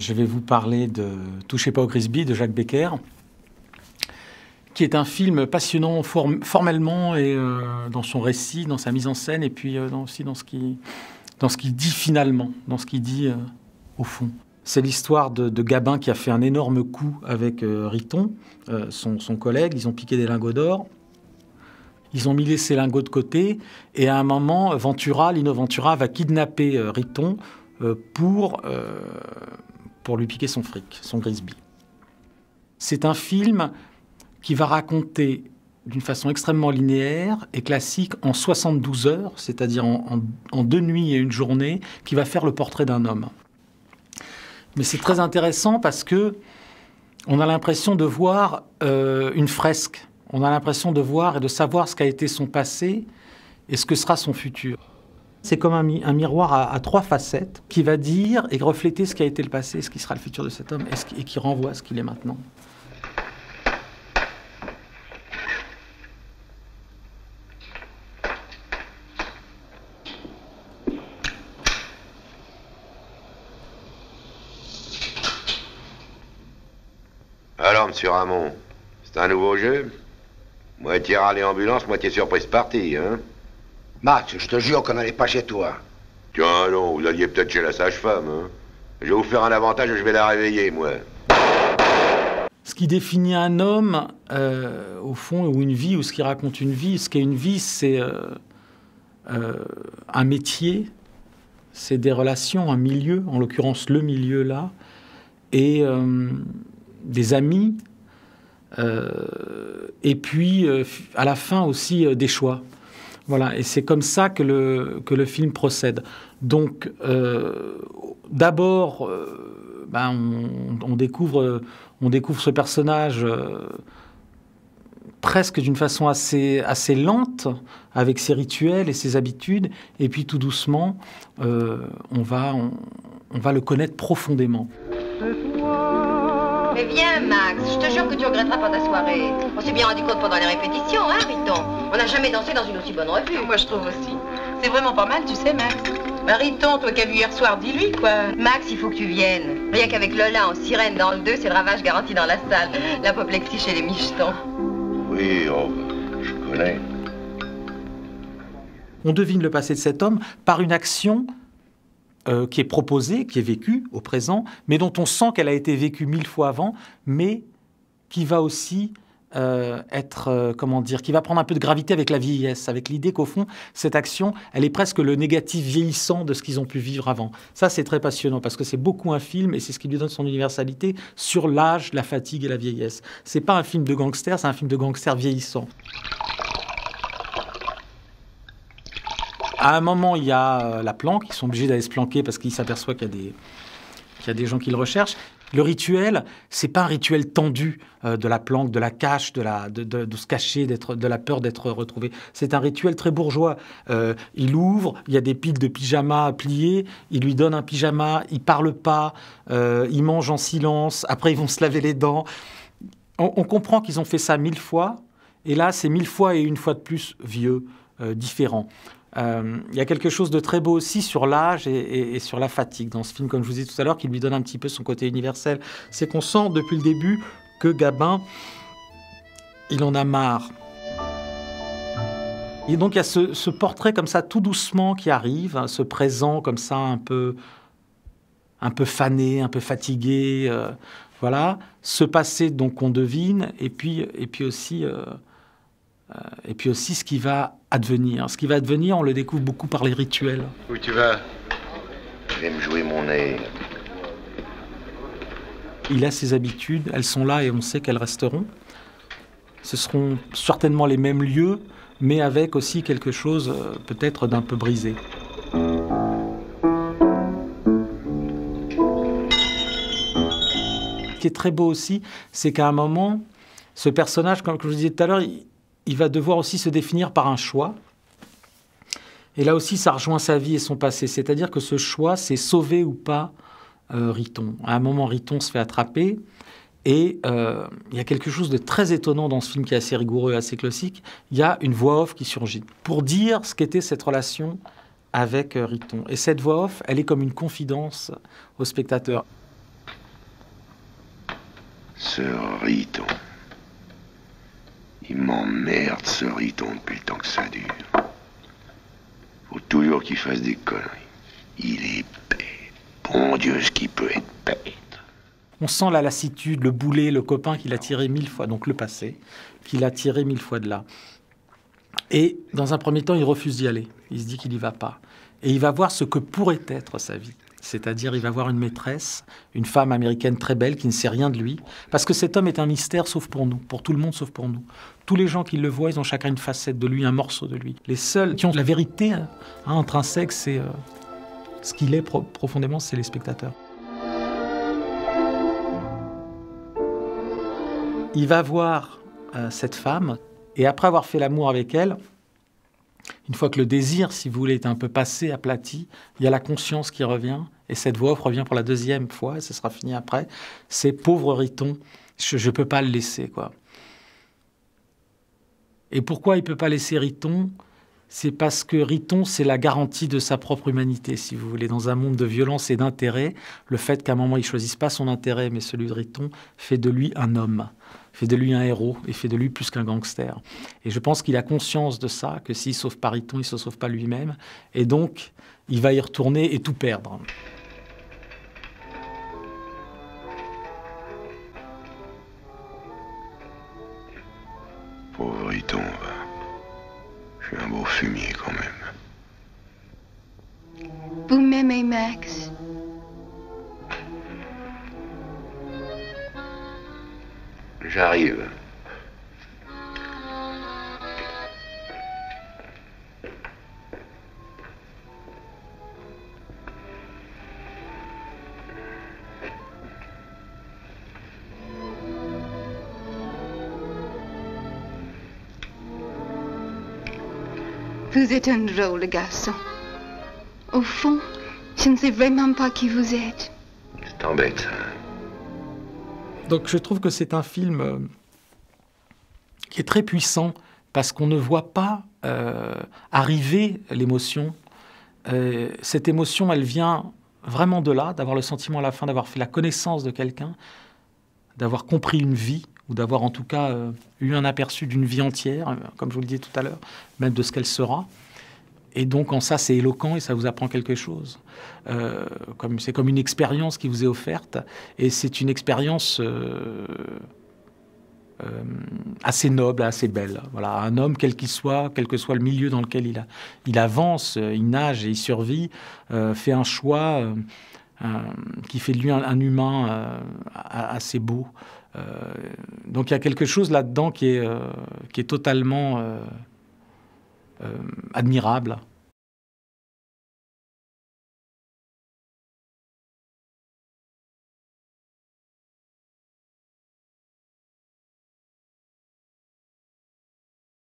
Je vais vous parler de Touchez pas au Grisby de Jacques Becker, qui est un film passionnant formellement et dans son récit, dans sa mise en scène, et puis aussi dans ce qu'il dit finalement, dans ce qu'il dit au fond. C'est l'histoire de Gabin qui a fait un énorme coup avec Riton, son collègue. Ils ont piqué des lingots d'or. Ils ont mis ces lingots de côté. Et à un moment, Lino Ventura va kidnapper Riton pour lui piquer son fric, son Grisby. C'est un film qui va raconter d'une façon extrêmement linéaire et classique en 72 heures, c'est-à-dire en 2 nuits et 1 journée, qui va faire le portrait d'un homme. Mais c'est très intéressant parce que on a l'impression de voir une fresque. On a l'impression de voir et de savoir ce qu'a été son passé et ce que sera son futur. C'est comme un miroir à 3 facettes qui va dire et refléter ce qui a été le passé, ce qui sera le futur de cet homme et qui renvoie à ce qu'il est maintenant. Alors, monsieur Ramon, c'est un nouveau jeu? Moitié rallye ambulance, moitié surprise partie, hein? Max, je te jure qu'on n'allait pas chez toi. Tiens, non, vous alliez peut-être chez la sage-femme, hein? Je vais vous faire un avantage et je vais la réveiller, moi. Ce qui définit un homme, au fond, ou une vie, ou ce qui raconte une vie, ce qu'est une vie, c'est un métier, c'est des relations, un milieu, en l'occurrence le milieu là, et des amis, et puis à la fin aussi des choix. Voilà, et c'est comme ça que le film procède. Donc, d'abord, on découvre ce personnage presque d'une façon assez lente, avec ses rituels et ses habitudes, et puis tout doucement, on va le connaître profondément. Mais viens, Max, je te jure que tu regretteras pas ta soirée. On s'est bien rendu compte pendant les répétitions, hein, Riton? On n'a jamais dansé dans une aussi bonne revue. Moi, je trouve aussi. C'est vraiment pas mal, tu sais, Max. Riton, toi qui as vu hier soir, dis-lui, quoi. Max, il faut que tu viennes. Rien qu'avec Lola en sirène dans le 2, c'est le ravage garanti dans la salle. L'apoplexie chez les michetons. Oui, oh, je connais. On devine le passé de cet homme par une action qui est proposée, qui est vécue au présent, mais dont on sent qu'elle a été vécue 1000 fois avant, mais qui va aussi qui va prendre un peu de gravité avec la vieillesse, avec l'idée qu'au fond, cette action, elle est presque le négatif vieillissant de ce qu'ils ont pu vivre avant. Ça, c'est très passionnant, parce que c'est beaucoup un film, et c'est ce qui lui donne son universalité, sur l'âge, la fatigue et la vieillesse. C'est pas un film de gangster, c'est un film de gangster vieillissant. À un moment, il y a la planque, ils sont obligés d'aller se planquer parce qu'ils s'aperçoivent qu'il y a des gens qui le recherchent. Le rituel, c'est pas un rituel tendu de la planque, de la cache, de se cacher, de la peur d'être retrouvé. C'est un rituel très bourgeois. Il ouvre, il y a des piles de pyjamas pliés, il lui donne un pyjama, il parle pas, il mange en silence, après ils vont se laver les dents. On comprend qu'ils ont fait ça 1000 fois, et là c'est 1000 fois et une fois de plus vieux, différent. Il y a quelque chose de très beau aussi sur l'âge et sur la fatigue dans ce film, comme je vous disais tout à l'heure, qui lui donne un petit peu son côté universel. C'est qu'on sent depuis le début que Gabin, il en a marre. Et donc il y a ce portrait comme ça, tout doucement, qui arrive, ce présent comme ça, un peu fané, un peu fatigué, voilà. Ce passé donc qu'on devine, et puis aussi ce qui va advenir. Ce qui va advenir, on le découvre beaucoup par les rituels. Où tu vas? Je vais me jouer mon nez. Il a ses habitudes, elles sont là et on sait qu'elles resteront. Ce seront certainement les mêmes lieux, mais avec aussi quelque chose peut-être d'un peu brisé. Ce qui est très beau aussi, c'est qu'à un moment, ce personnage, comme je vous disais tout à l'heure, il va devoir aussi se définir par un choix. Et là aussi, ça rejoint sa vie et son passé. C'est-à-dire que ce choix, c'est sauver ou pas Riton. À un moment, Riton se fait attraper. Et il y a quelque chose de très étonnant dans ce film qui est assez rigoureux, assez classique. Il y a une voix off qui surgit pour dire ce qu'était cette relation avec Riton. Et cette voix off, elle est comme une confidence au spectateur. Ce Riton. Il m'emmerde, ce Riton, depuis le temps que ça dure. Faut toujours qu'il fasse des conneries. Il est bête. Bon Dieu, ce qui peut être bête. On sent la lassitude, le boulet, le copain qu'il a tiré 1000 fois, donc le passé, qu'il a tiré 1000 fois de là. Et dans un premier temps, il refuse d'y aller. Il se dit qu'il n'y va pas. Et il va voir ce que pourrait être sa vie. C'est-à-dire, il va voir une maîtresse, une femme américaine très belle qui ne sait rien de lui. Parce que cet homme est un mystère, sauf pour nous, pour tout le monde, sauf pour nous. Tous les gens qui le voient, ils ont chacun une facette de lui, un morceau de lui. Les seuls qui ont la vérité intrinsèque, c'est ce qu'il est profondément, c'est les spectateurs. Il va voir cette femme, et après avoir fait l'amour avec elle, une fois que le désir, si vous voulez, est un peu passé, aplati, il y a la conscience qui revient, et cette voix off revient pour la deuxième fois, et ce sera fini après. C'est pauvre Riton, je ne peux pas le laisser, quoi. Et pourquoi il ne peut pas laisser Riton ? C'est parce que Riton, c'est la garantie de sa propre humanité, si vous voulez. Dans un monde de violence et d'intérêt, le fait qu'à un moment, il ne choisisse pas son intérêt, mais celui de Riton, fait de lui un homme, fait de lui un héros, et fait de lui plus qu'un gangster. Et je pense qu'il a conscience de ça, que s'il ne sauve pas Riton, il ne se sauve pas lui-même. Et donc, il va y retourner et tout perdre. Pauvre Riton, je suis un beau fumier quand même. Vous m'aimez, Max? J'arrive. Vous êtes un drôle de garçon. Au fond, je ne sais vraiment pas qui vous êtes. C'est embête, ça. Donc je trouve que c'est un film qui est très puissant parce qu'on ne voit pas arriver l'émotion. Cette émotion, elle vient vraiment de là, d'avoir le sentiment à la fin d'avoir fait la connaissance de quelqu'un, d'avoir compris une vie, ou d'avoir en tout cas eu un aperçu d'une vie entière, comme je vous le disais tout à l'heure, même de ce qu'elle sera. Et donc en ça, c'est éloquent et ça vous apprend quelque chose. C'est comme une expérience qui vous est offerte, et c'est une expérience assez noble, assez belle. Voilà, un homme, quel qu'il soit, quel que soit le milieu dans lequel il avance, il nage et il survit, fait un choix qui fait de lui un humain assez beau. Donc il y a quelque chose là-dedans qui est totalement admirable.